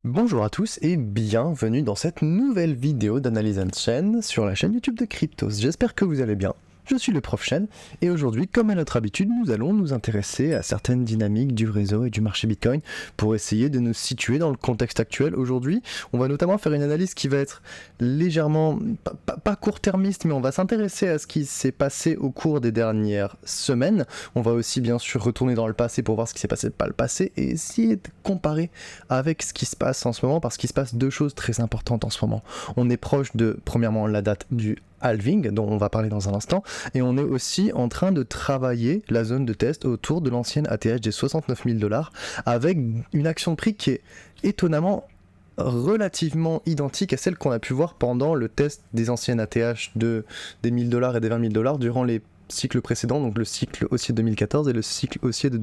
Bonjour à tous et bienvenue dans cette nouvelle vidéo d'analyse on-chain sur la chaîne YouTube de Cryptos. J'espère que vous allez bien. Je suis le Prof Chen et aujourd'hui, comme à notre habitude, nous allons nous intéresser à certaines dynamiques du réseau et du marché Bitcoin pour essayer de nous situer dans le contexte actuel. Aujourd'hui, on va notamment faire une analyse qui va être légèrement, pas court-termiste, mais on va s'intéresser à ce qui s'est passé au cours des dernières semaines. On va aussi bien sûr retourner dans le passé pour voir ce qui s'est passé par le passé et essayer de comparer avec ce qui se passe en ce moment, parce qu'il se passe deux choses très importantes en ce moment. On est proche de, premièrement, la date du halving, dont on va parler dans un instant, et on est aussi en train de travailler la zone de test autour de l'ancienne ATH des 69 000 $, avec une action de prix qui est étonnamment relativement identique à celle qu'on a pu voir pendant le test des anciennes ATH des 1000 $ et des 20 000 $ durant les cycles précédents, donc le cycle haussier de 2014 et le cycle haussier de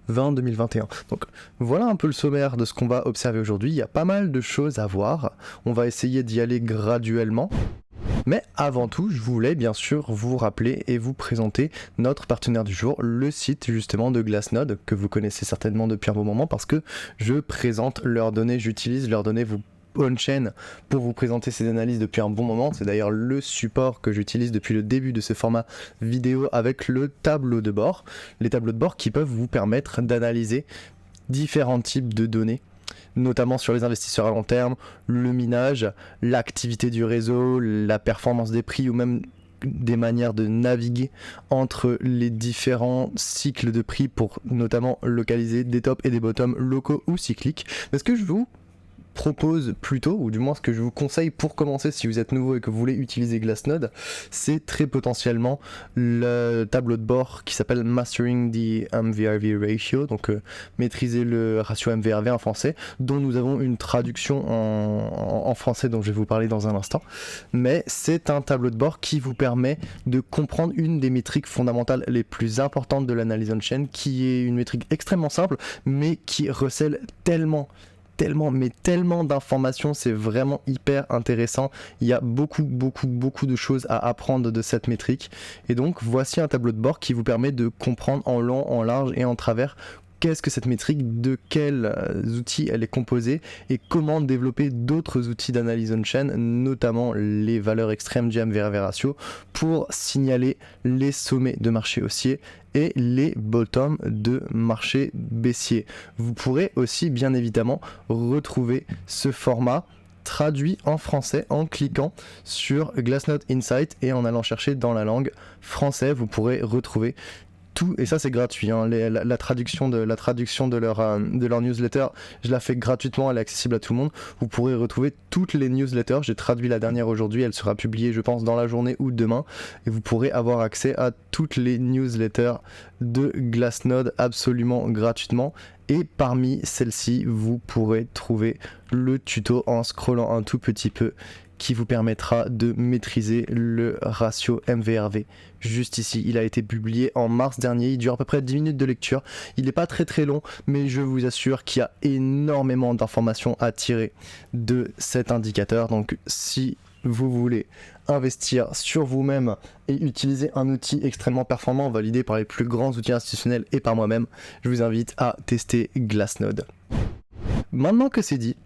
2020-2021. Donc voilà un peu le sommaire de ce qu'on va observer aujourd'hui. Il y a pas mal de choses à voir. On va essayer d'y aller graduellement. Mais avant tout, je voulais bien sûr vous rappeler et vous présenter notre partenaire du jour, le site justement de Glassnode, que vous connaissez certainement depuis un bon moment parce que je présente leurs données, j'utilise leurs données on-chain pour vous présenter ces analyses depuis un bon moment. C'est d'ailleurs le support que j'utilise depuis le début de ce format vidéo avec le tableau de bord. Les tableaux de bord qui peuvent vous permettre d'analyser différents types de données, notamment sur les investisseurs à long terme, le minage, l'activité du réseau, la performance des prix ou même des manières de naviguer entre les différents cycles de prix pour notamment localiser des tops et des bottoms locaux ou cycliques. Mais ce que je vous propose plutôt, ou du moins ce que je vous conseille pour commencer si vous êtes nouveau et que vous voulez utiliser Glassnode, c'est très potentiellement le tableau de bord qui s'appelle Mastering the MVRV Ratio, donc maîtriser le ratio MVRV en français, dont nous avons une traduction en français dont je vais vous parler dans un instant. Mais c'est un tableau de bord qui vous permet de comprendre une des métriques fondamentales les plus importantes de l'analyse on-chain, qui est une métrique extrêmement simple, mais qui recèle tellement d'informations, c'est vraiment hyper intéressant. Il y a beaucoup de choses à apprendre de cette métrique. Et donc, voici un tableau de bord qui vous permet de comprendre en long, en large et en travers qu'est-ce que cette métrique, de quels outils elle est composée et comment développer d'autres outils d'analyse on-chain, notamment les valeurs extrêmes du MVRV ratio pour signaler les sommets de marché haussier et les bottoms de marché baissier. Vous pourrez aussi bien évidemment retrouver ce format traduit en français en cliquant sur Glassnode Insight et en allant chercher dans la langue française. Vous pourrez retrouver tout, et ça c'est gratuit, hein. La traduction de leur newsletter, je la fais gratuitement, elle est accessible à tout le monde. Vous pourrez retrouver toutes les newsletters, j'ai traduit la dernière aujourd'hui, elle sera publiée je pense dans la journée ou demain, et vous pourrez avoir accès à toutes les newsletters de Glassnode absolument gratuitement. Et parmi celles-ci, vous pourrez trouver le tuto en scrollant un tout petit peu qui vous permettra de maîtriser le ratio MVRV. Juste ici, il a été publié en mars dernier, il dure à peu près 10 minutes de lecture, il n'est pas très long, mais je vous assure qu'il y a énormément d'informations à tirer de cet indicateur. Donc si vous voulez investir sur vous-même et utiliser un outil extrêmement performant validé par les plus grands outils institutionnels et par moi-même, je vous invite à tester Glassnode. Maintenant que c'est dit,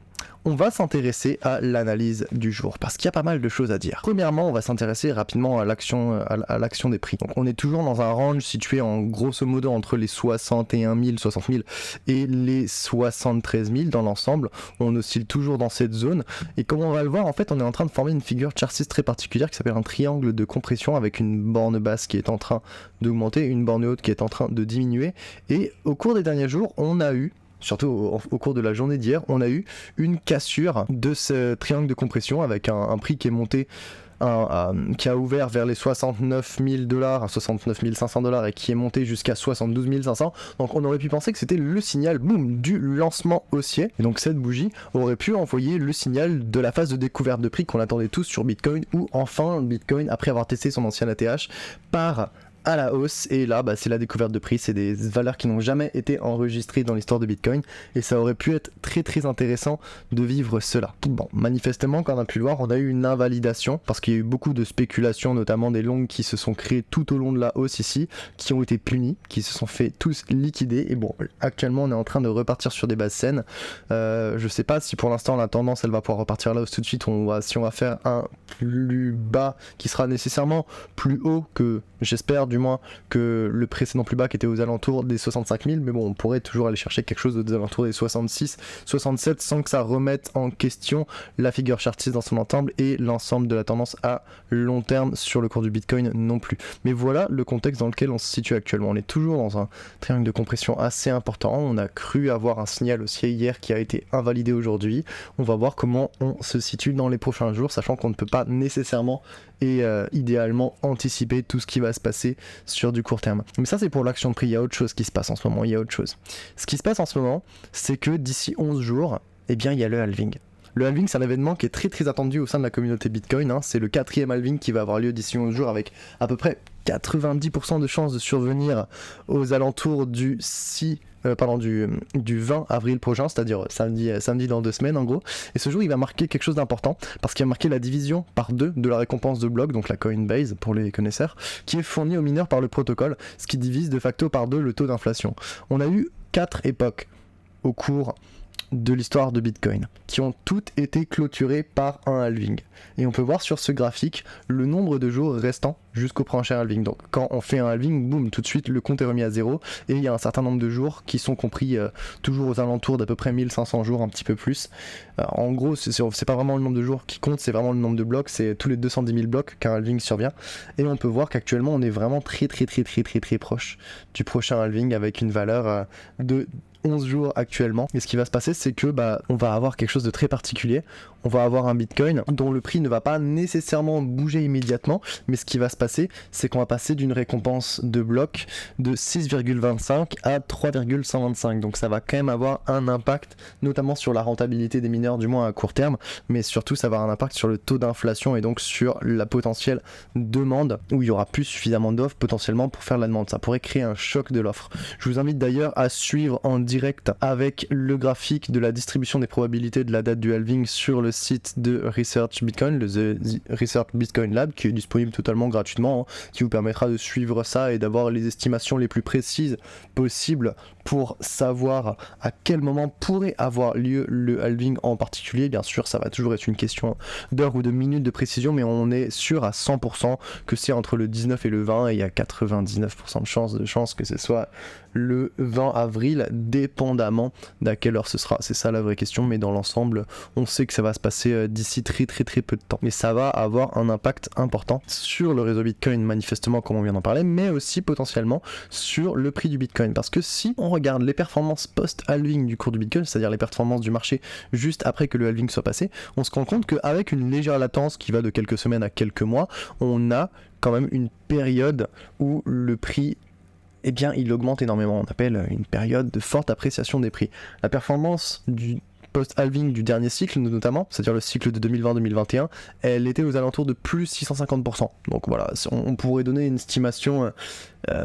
on va s'intéresser à l'analyse du jour, parce qu'il y a pas mal de choses à dire. Premièrement, on va s'intéresser rapidement à l'action des prix. Donc on est toujours dans un range situé en grosso modo entre les 61 000, 60 000 et les 73 000 dans l'ensemble. On oscille toujours dans cette zone, et comme on va le voir, en fait, on est en train de former une figure chartiste très particulière qui s'appelle un triangle de compression avec une borne basse qui est en train d'augmenter, une borne haute qui est en train de diminuer, et au cours des derniers jours, on a eu, surtout au cours de la journée d'hier, on a eu une cassure de ce triangle de compression avec un prix qui est monté, qui a ouvert vers les 69 000 $, à 69 500 $ et qui est monté jusqu'à 72 500. Donc on aurait pu penser que c'était le signal boum du lancement haussier. Et donc cette bougie aurait pu envoyer le signal de la phase de découverte de prix qu'on attendait tous sur Bitcoin, où enfin Bitcoin, après avoir testé son ancien ATH par à la hausse, et là c'est la découverte de prix, c'est des valeurs qui n'ont jamais été enregistrées dans l'histoire de Bitcoin, et ça aurait pu être très très intéressant de vivre cela. Bon, manifestement, quand on a pu le voir, on a eu une invalidation, parce qu'il y a eu beaucoup de spéculations, notamment des longs qui se sont créés tout au long de la hausse ici, qui ont été punis, qui se sont fait tous liquider, et bon, actuellement on est en train de repartir sur des bases saines. Je sais pas si pour l'instant la tendance elle va pouvoir repartir là tout de suite, si on va faire un plus bas qui sera nécessairement plus haut que, j'espère du moins, que le précédent plus bas qui était aux alentours des 65 000, mais bon, on pourrait toujours aller chercher quelque chose aux alentours des 66, 67 sans que ça remette en question la figure chartiste dans son ensemble et l'ensemble de la tendance à long terme sur le cours du Bitcoin non plus. Mais voilà le contexte dans lequel on se situe actuellement. On est toujours dans un triangle de compression assez important. On a cru avoir un signal haussier hier qui a été invalidé aujourd'hui. On va voir comment on se situe dans les prochains jours, sachant qu'on ne peut pas nécessairement et idéalement anticiper tout ce qui va se passer sur du court terme. Mais ça c'est pour l'action de prix, il y a autre chose qui se passe en ce moment, il y a autre chose. Ce qui se passe en ce moment, c'est que d'ici 11 jours, eh bien il y a le halving. Le halving, c'est un événement qui est très très attendu au sein de la communauté Bitcoin, hein. C'est le 4e halving qui va avoir lieu d'ici 11 jours avec à peu près 90% de chances de survenir aux alentours du 20 avril prochain, c'est-à-dire samedi dans 2 semaines en gros. Et ce jour il va marquer quelque chose d'important, parce qu'il va marquer la division par 2 de la récompense de bloc, donc la Coinbase pour les connaisseurs, qui est fournie aux mineurs par le protocole, ce qui divise de facto par 2 le taux d'inflation. On a eu 4 époques au cours de l'histoire de Bitcoin, qui ont toutes été clôturées par un halving. Et on peut voir sur ce graphique le nombre de jours restants jusqu'au prochain halving. Donc quand on fait un halving, boum, tout de suite le compte est remis à 0, et il y a un certain nombre de jours qui sont compris toujours aux alentours d'à peu près 1500 jours, un petit peu plus. En gros, c'est pas vraiment le nombre de jours qui compte, c'est vraiment le nombre de blocs, c'est tous les 210 000 blocs qu'un halving survient. Et on peut voir qu'actuellement on est vraiment très proche du prochain halving, avec une valeur de 11 jours actuellement. Et ce qui va se passer, c'est que on va avoir quelque chose de très particulier. On va avoir un Bitcoin dont le prix ne va pas nécessairement bouger immédiatement, mais ce qui va se passer, c'est qu'on va passer d'une récompense de bloc de 6,25 à 3,125. Donc ça va quand même avoir un impact, notamment sur la rentabilité des mineurs, du moins à court terme, mais surtout ça va avoir un impact sur le taux d'inflation et donc sur la potentielle demande, où il y aura plus suffisamment d'offres potentiellement pour faire la demande. Ça pourrait créer un choc de l'offre. Je vous invite d'ailleurs à suivre en direct avec le graphique de la distribution des probabilités de la date du halving sur le site de Research Bitcoin, le The Research Bitcoin Lab, qui est disponible totalement gratuitement, hein, qui vous permettra de suivre ça et d'avoir les estimations les plus précises possibles pour savoir à quel moment pourrait avoir lieu le halving en particulier. Bien sûr, ça va toujours être une question d'heures ou de minutes de précision, mais on est sûr à 100% que c'est entre le 19 et le 20, et il y a 99% de chance que ce soit le 20 avril, dépendamment d'à quelle heure ce sera. C'est ça la vraie question, mais dans l'ensemble, on sait que ça va se passer d'ici très peu de temps. Et ça va avoir un impact important sur le réseau Bitcoin, manifestement, comme on vient d'en parler, mais aussi potentiellement sur le prix du Bitcoin. Parce que si on regarde les performances post-halving du cours du Bitcoin, c'est-à-dire les performances du marché juste après que le halving soit passé, on se rend compte qu'avec une légère latence qui va de quelques semaines à quelques mois, on a quand même une période où le prix, eh bien, il augmente énormément. On appelle une période de forte appréciation des prix. La performance du post-halving du dernier cycle notamment, c'est-à-dire le cycle de 2020-2021, elle était aux alentours de plus 650%. Donc voilà, on pourrait donner une estimation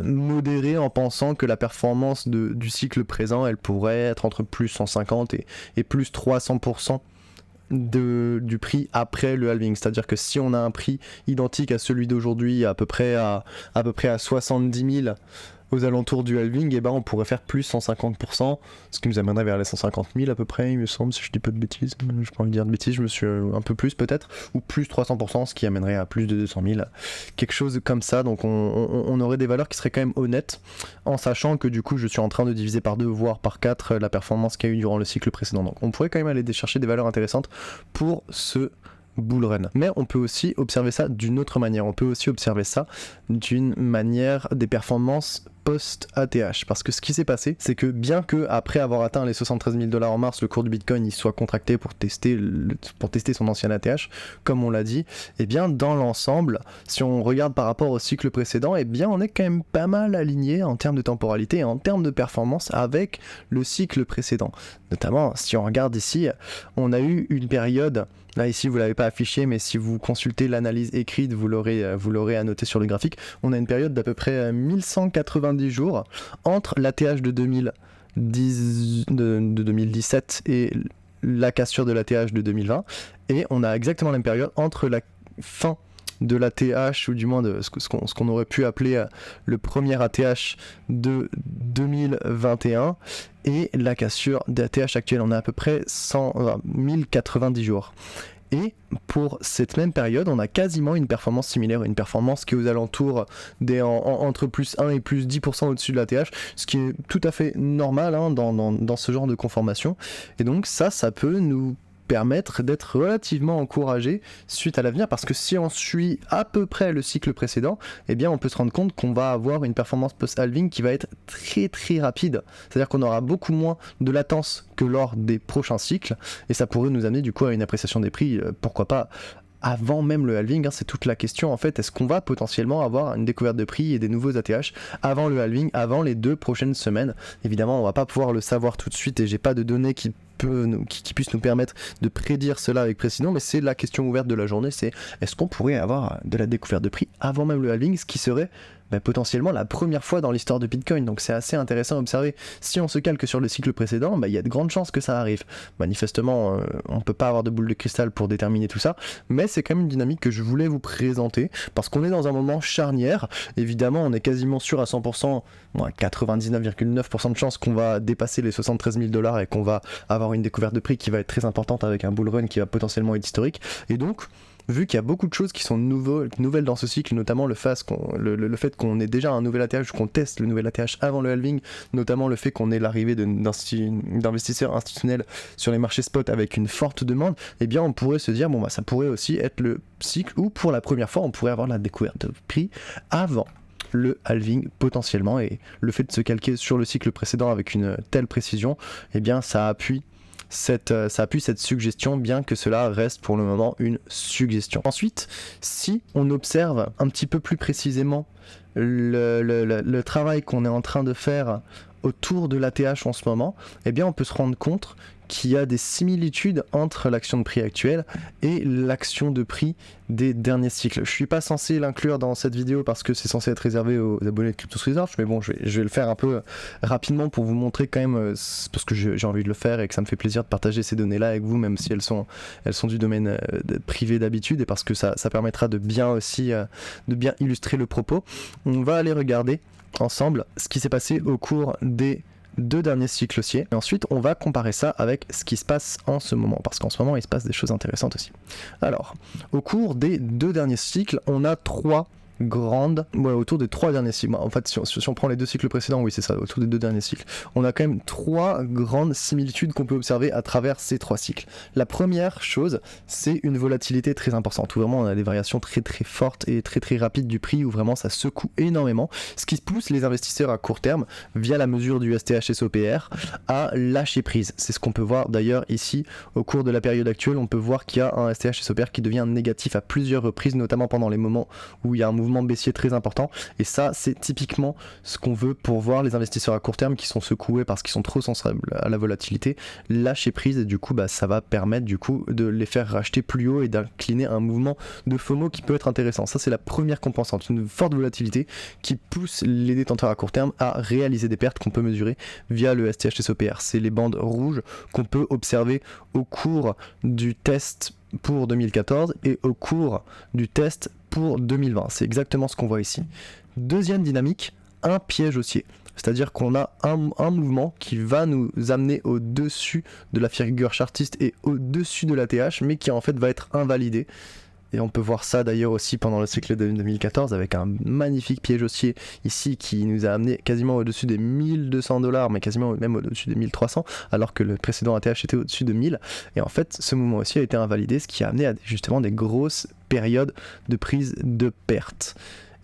modérée en pensant que la performance du cycle présent, elle pourrait être entre plus 150 et plus 300% du prix après le halving. C'est-à-dire que si on a un prix identique à celui d'aujourd'hui, à peu près à 70 000 aux alentours du halving, et on pourrait faire plus 150%, ce qui nous amènerait vers les 150 000 à peu près, il me semble, si je dis peu de bêtises. Je n'ai pas envie de dire de bêtises, je me suis un peu plus peut-être, ou plus 300%, ce qui amènerait à plus de 200 000, quelque chose comme ça. Donc on aurait des valeurs qui seraient quand même honnêtes, en sachant que du coup je suis en train de diviser par 2 voire par 4 la performance qu'il y a eu durant le cycle précédent. Donc on pourrait quand même aller chercher des valeurs intéressantes pour ce bull run. Mais on peut aussi observer ça d'une autre manière. On peut aussi observer ça d'une manière des performances post-ATH. Parce que ce qui s'est passé, c'est que bien que après avoir atteint les 73 000 $ en mars, le cours du Bitcoin il soit contracté pour tester son ancien ATH, comme on l'a dit, et bien dans l'ensemble, si on regarde par rapport au cycle précédent, et bien on est quand même pas mal aligné en termes de temporalité et en termes de performance avec le cycle précédent. Notamment, si on regarde ici, on a eu une période. Là ici vous l'avez pas affiché, mais si vous consultez l'analyse écrite, vous l'aurez annoté sur le graphique. On a une période d'à peu près 1190 jours entre l'ATH de 2017 et la cassure de l'ATH de 2020, et on a exactement la même période entre la fin de l'ATH, ou du moins de ce qu'on aurait pu appeler le premier ATH de 2021 et la cassure d'ATH actuelle. On a à peu près 1090 jours. Et pour cette même période, on a quasiment une performance similaire, une performance qui est aux alentours entre plus 1 et plus 10% au-dessus de l'ATH, ce qui est tout à fait normal hein, dans ce genre de conformation. Et donc ça peut nous permettre d'être relativement encouragé suite à l'avenir, parce que si on suit à peu près le cycle précédent, eh bien on peut se rendre compte qu'on va avoir une performance post-halving qui va être très très rapide, c'est-à-dire qu'on aura beaucoup moins de latence que lors des prochains cycles, et ça pourrait nous amener du coup à une appréciation des prix, pourquoi pas avant même le halving, hein, c'est toute la question en fait, est-ce qu'on va potentiellement avoir une découverte de prix et des nouveaux ATH avant le halving, avant les 2 prochaines semaines. Évidemment on va pas pouvoir le savoir tout de suite et j'ai pas de données qui puissent nous permettre de prédire cela avec précision, mais c'est la question ouverte de la journée, c'est est-ce qu'on pourrait avoir de la découverte de prix avant même le halving, ce qui serait potentiellement la première fois dans l'histoire de Bitcoin. Donc c'est assez intéressant à observer. Si on se calque sur le cycle précédent, il y a de grandes chances que ça arrive. Manifestement, on peut pas avoir de boule de cristal pour déterminer tout ça, mais c'est quand même une dynamique que je voulais vous présenter, parce qu'on est dans un moment charnière. Évidemment, on est quasiment sûr à 100%, 99,9% de chances qu'on va dépasser les 73 000 $ et qu'on va avoir une découverte de prix qui va être très importante avec un bull run qui va potentiellement être historique. Et donc, vu qu'il y a beaucoup de choses qui sont nouvelles dans ce cycle, notamment le fait qu'on ait déjà un nouvel ATH, qu'on teste le nouvel ATH avant le halving, notamment le fait qu'on ait l'arrivée d'investisseurs institutionnels sur les marchés spot avec une forte demande, eh bien on pourrait se dire, ça pourrait aussi être le cycle où pour la première fois on pourrait avoir la découverte de prix avant le halving potentiellement, et le fait de se calquer sur le cycle précédent avec une telle précision, eh bien ça appuie cette suggestion, bien que cela reste pour le moment une suggestion. Ensuite, si on observe un petit peu plus précisément le travail qu'on est en train de faire autour de l'ATH en ce moment, eh bien on peut se rendre compte qu'il y a des similitudes entre l'action de prix actuelle et l'action de prix des derniers cycles. Je suis pas censé l'inclure dans cette vidéo parce que c'est censé être réservé aux abonnés de Crypto Research, mais bon, je vais le faire un peu rapidement pour vous montrer quand même, parce que j'ai envie de le faire et que ça me fait plaisir de partager ces données-là avec vous, même si elles sont du domaine privé d'habitude, et parce que ça permettra de bien illustrer le propos. On va aller regarder ensemble ce qui s'est passé au cours des 2 derniers cycles haussiers, et ensuite on va comparer ça avec ce qui se passe en ce moment, parce qu'en ce moment il se passe des choses intéressantes aussi. Alors, au cours des 2 derniers cycles, on a 3 autour des 3 derniers cycles. En fait, si on prend les 2 cycles précédents, oui, c'est ça, autour des 2 derniers cycles. On a quand même 3 grandes similitudes qu'on peut observer à travers ces 3 cycles. La première chose, c'est une volatilité très importante, où vraiment on a des variations très très fortes et très très rapides du prix, où vraiment ça secoue énormément, ce qui pousse les investisseurs à court terme, via la mesure du STH-SOPR, à lâcher prise. C'est ce qu'on peut voir d'ailleurs ici, au cours de la période actuelle, on peut voir qu'il y a un STH-SOPR qui devient négatif à plusieurs reprises, notamment pendant les moments où il y a un mouvement baissier très important, et ça c'est typiquement ce qu'on veut pour voir les investisseurs à court terme qui sont secoués parce qu'ils sont trop sensibles à la volatilité, lâcher prise, et du coup ça va permettre du coup de les faire racheter plus haut et d'incliner un mouvement de FOMO qui peut être intéressant. Ça c'est la première compensante, une forte volatilité qui pousse les détenteurs à court terme à réaliser des pertes qu'on peut mesurer via le STH-SOPR. C'est les bandes rouges qu'on peut observer au cours du test pour 2014 et au cours du test pour 2020. C'est exactement ce qu'on voit ici. Deuxième dynamique, un piège haussier. C'est-à-dire qu'on a un mouvement qui va nous amener au-dessus de la figure chartiste et au-dessus de l'ATH, mais qui en fait va être invalidé. Et on peut voir ça d'ailleurs aussi pendant le cycle de 2014 avec un magnifique piège haussier ici qui nous a amené quasiment au-dessus des 1200 $, mais quasiment même au-dessus des 1300, alors que le précédent ATH était au-dessus de 1000. Et en fait, ce mouvement haussier a été invalidé, ce qui a amené à justement des grosses périodes de prise de perte.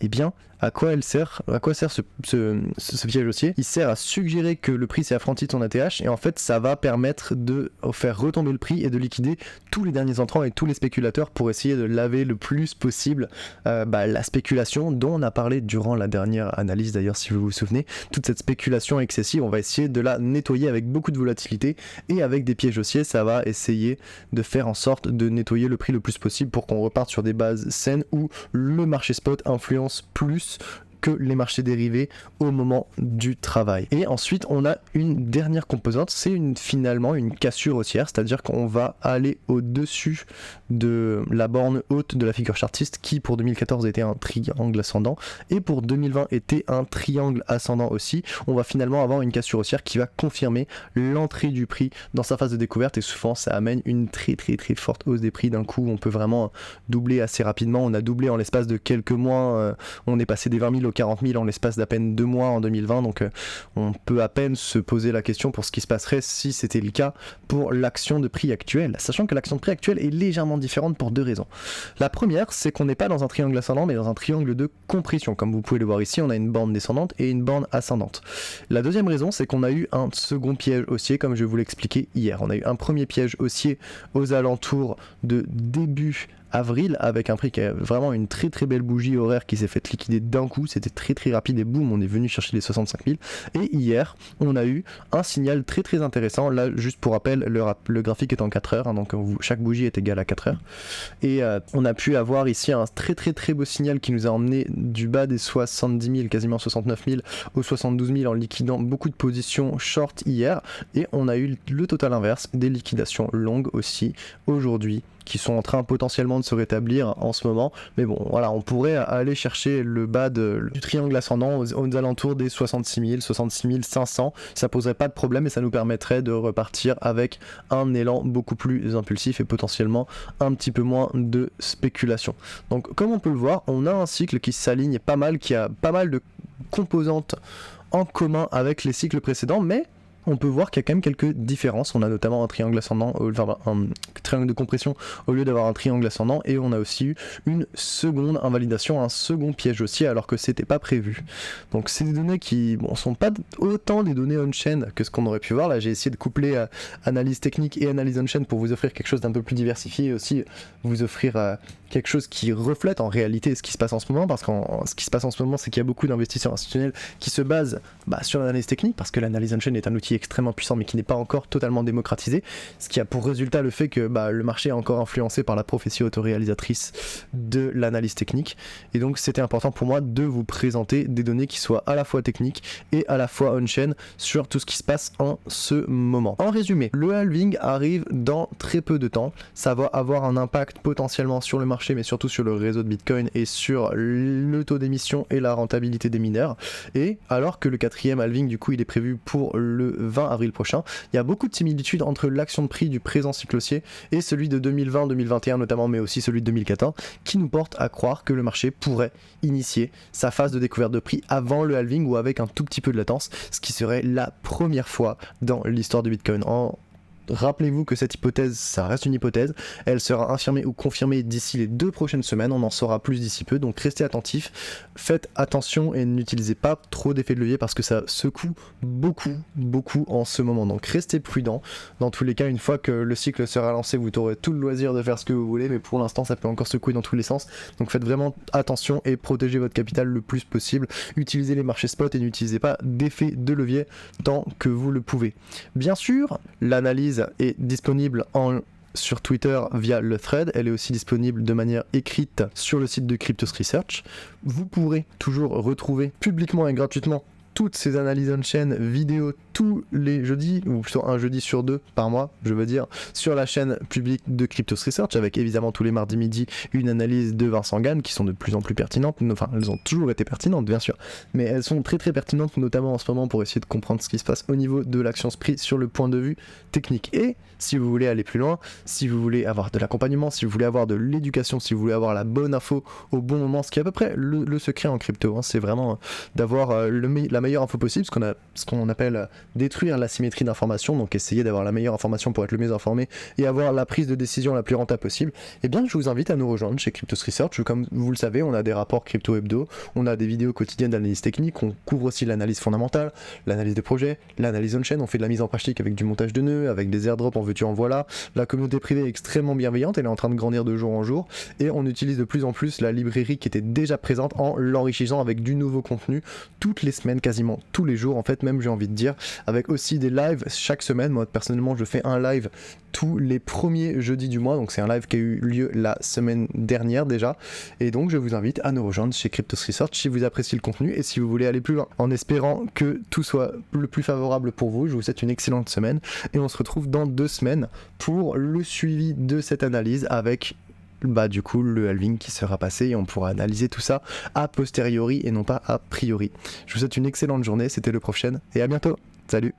Eh bien, À quoi sert ce piège haussier? Il sert à suggérer que le prix s'est affranchi de son ATH, et en fait ça va permettre de faire retomber le prix et de liquider tous les derniers entrants et tous les spéculateurs pour essayer de laver le plus possible la spéculation dont on a parlé durant la dernière analyse d'ailleurs, si vous vous souvenez. Toute cette spéculation excessive, on va essayer de la nettoyer avec beaucoup de volatilité, et avec des pièges haussiers ça va essayer de faire en sorte de nettoyer le prix le plus possible pour qu'on reparte sur des bases saines où le marché spot influence plus que les marchés dérivés au moment du travail. Et ensuite on a une dernière composante, c'est finalement une cassure haussière, c'est-à-dire qu'on va aller au-dessus de la borne haute de la figure chartiste qui pour 2014 était un triangle ascendant et pour 2020 était un triangle ascendant aussi. On va finalement avoir une cassure haussière qui va confirmer l'entrée du prix dans sa phase de découverte, et souvent ça amène une très forte hausse des prix d'un coup. On peut vraiment doubler assez rapidement, on a doublé en l'espace de quelques mois, on est passé des 20 000 aux 40 000 en l'espace d'à peine 2 mois en 2020, donc on peut à peine se poser la question pour ce qui se passerait si c'était le cas pour l'action de prix actuelle, sachant que l'action de prix actuelle est légèrement différente pour 2 raisons. La première, c'est qu'on n'est pas dans un triangle ascendant mais dans un triangle de compression. Comme vous pouvez le voir ici, on a une bande descendante et une bande ascendante. La deuxième raison, c'est qu'on a eu un second piège haussier comme je vous l'expliquais hier. On a eu un premier piège haussier aux alentours de début avril avec un prix qui a vraiment une très belle bougie horaire qui s'est fait liquider d'un coup, c'était très rapide et boum, on est venu chercher les 65 000. Et hier on a eu un signal très intéressant. Là juste pour rappel, le graphique est en 4 heures, hein, donc chaque bougie est égale à 4 heures, et on a pu avoir ici un très beau signal qui nous a emmené du bas des 70 000, quasiment 69 000 aux 72 000 en liquidant beaucoup de positions short hier, et on a eu le total inverse, des liquidations longues aussi aujourd'hui qui sont en train potentiellement de se rétablir en ce moment. Mais bon, voilà, on pourrait aller chercher le bas du triangle ascendant aux alentours des 66 000, 66 500. Ça poserait pas de problème et ça nous permettrait de repartir avec un élan beaucoup plus impulsif et potentiellement un petit peu moins de spéculation. Donc comme on peut le voir, on a un cycle qui s'aligne pas mal, qui a pas mal de composantes en commun avec les cycles précédents, mais on peut voir qu'il y a quand même quelques différences. On a notamment un triangle ascendant, un triangle de compression au lieu d'avoir un triangle ascendant, et on a aussi eu une seconde invalidation, un second piège haussier alors que c'était pas prévu. Donc c'est des données qui sont pas autant des données on-chain que ce qu'on aurait pu voir. Là j'ai essayé de coupler analyse technique et analyse on-chain pour vous offrir quelque chose d'un peu plus diversifié et aussi vous offrir quelque chose qui reflète en réalité ce qui se passe en ce moment, parce que ce qui se passe en ce moment c'est qu'il y a beaucoup d'investisseurs institutionnels qui se basent sur l'analyse technique, parce que l'analyse on-chain est un outil extrêmement puissant mais qui n'est pas encore totalement démocratisé, ce qui a pour résultat le fait que le marché est encore influencé par la prophétie autoréalisatrice de l'analyse technique. Et donc c'était important pour moi de vous présenter des données qui soient à la fois techniques et à la fois on-chain sur tout ce qui se passe en ce moment. En résumé, le halving arrive dans très peu de temps, ça va avoir un impact potentiellement sur le marché mais surtout sur le réseau de Bitcoin et sur le taux d'émission et la rentabilité des mineurs. Et alors que le 4e halving du coup il est prévu pour le 20 avril prochain, il y a beaucoup de similitudes entre l'action de prix du présent cycle haussier et celui de 2020-2021 notamment, mais aussi celui de 2014, qui nous porte à croire que le marché pourrait initier sa phase de découverte de prix avant le halving ou avec un tout petit peu de latence, ce qui serait la première fois dans l'histoire du Bitcoin. Rappelez-vous que cette hypothèse, ça reste une hypothèse, elle sera infirmée ou confirmée d'ici les 2 prochaines semaines, on en saura plus d'ici peu, donc restez attentifs, faites attention et n'utilisez pas trop d'effets de levier parce que ça secoue beaucoup en ce moment, donc restez prudents. Dans tous les cas, une fois que le cycle sera lancé, vous aurez tout le loisir de faire ce que vous voulez, mais pour l'instant ça peut encore secouer dans tous les sens, donc faites vraiment attention et protégez votre capital le plus possible, utilisez les marchés spot et n'utilisez pas d'effets de levier tant que vous le pouvez. Bien sûr, l'analyse est disponible sur Twitter via le thread, elle est aussi disponible de manière écrite sur le site de Cryptos Research. Vous pourrez toujours retrouver publiquement et gratuitement toutes ces analyses on-chain vidéo tous les jeudis, ou plutôt un jeudi sur 2 par mois, je veux dire, sur la chaîne publique de Cryptos Research, avec évidemment tous les mardis midi une analyse de Vincent Gann qui sont de plus en plus pertinentes, enfin elles ont toujours été pertinentes bien sûr, mais elles sont très pertinentes notamment en ce moment pour essayer de comprendre ce qui se passe au niveau de l'action prix sur le point de vue technique. Et si vous voulez aller plus loin, si vous voulez avoir de l'accompagnement, si vous voulez avoir de l'éducation, si vous voulez avoir la bonne info au bon moment, ce qui est à peu près le secret en crypto, hein, c'est vraiment d'avoir la meilleure meilleure info possible, ce qu'on appelle détruire l'asymétrie d'information, donc essayer d'avoir la meilleure information pour être le mieux informé et avoir la prise de décision la plus rentable possible, eh bien je vous invite à nous rejoindre chez Cryptos Research. Comme vous le savez, on a des rapports crypto hebdo, on a des vidéos quotidiennes d'analyse technique, on couvre aussi l'analyse fondamentale, l'analyse de projet, l'analyse on-chain, on fait de la mise en pratique avec du montage de nœuds, avec des airdrops en veux-tu en voilà. La communauté privée est extrêmement bienveillante, elle est en train de grandir de jour en jour, et on utilise de plus en plus la librairie qui était déjà présente en l'enrichissant avec du nouveau contenu toutes les semaines, quasiment tous les jours en fait, même j'ai envie de dire, avec aussi des lives chaque semaine. Moi personnellement je fais un live tous les premiers jeudis du mois, donc c'est un live qui a eu lieu la semaine dernière déjà, et donc je vous invite à nous rejoindre chez Cryptos Research si vous appréciez le contenu et si vous voulez aller plus loin. En espérant que tout soit le plus favorable pour vous, je vous souhaite une excellente semaine et on se retrouve dans 2 semaines pour le suivi de cette analyse avec du coup le halving qui sera passé et on pourra analyser tout ça a posteriori et non pas a priori. Je vous souhaite une excellente journée, c'était le prochain et à bientôt. Salut.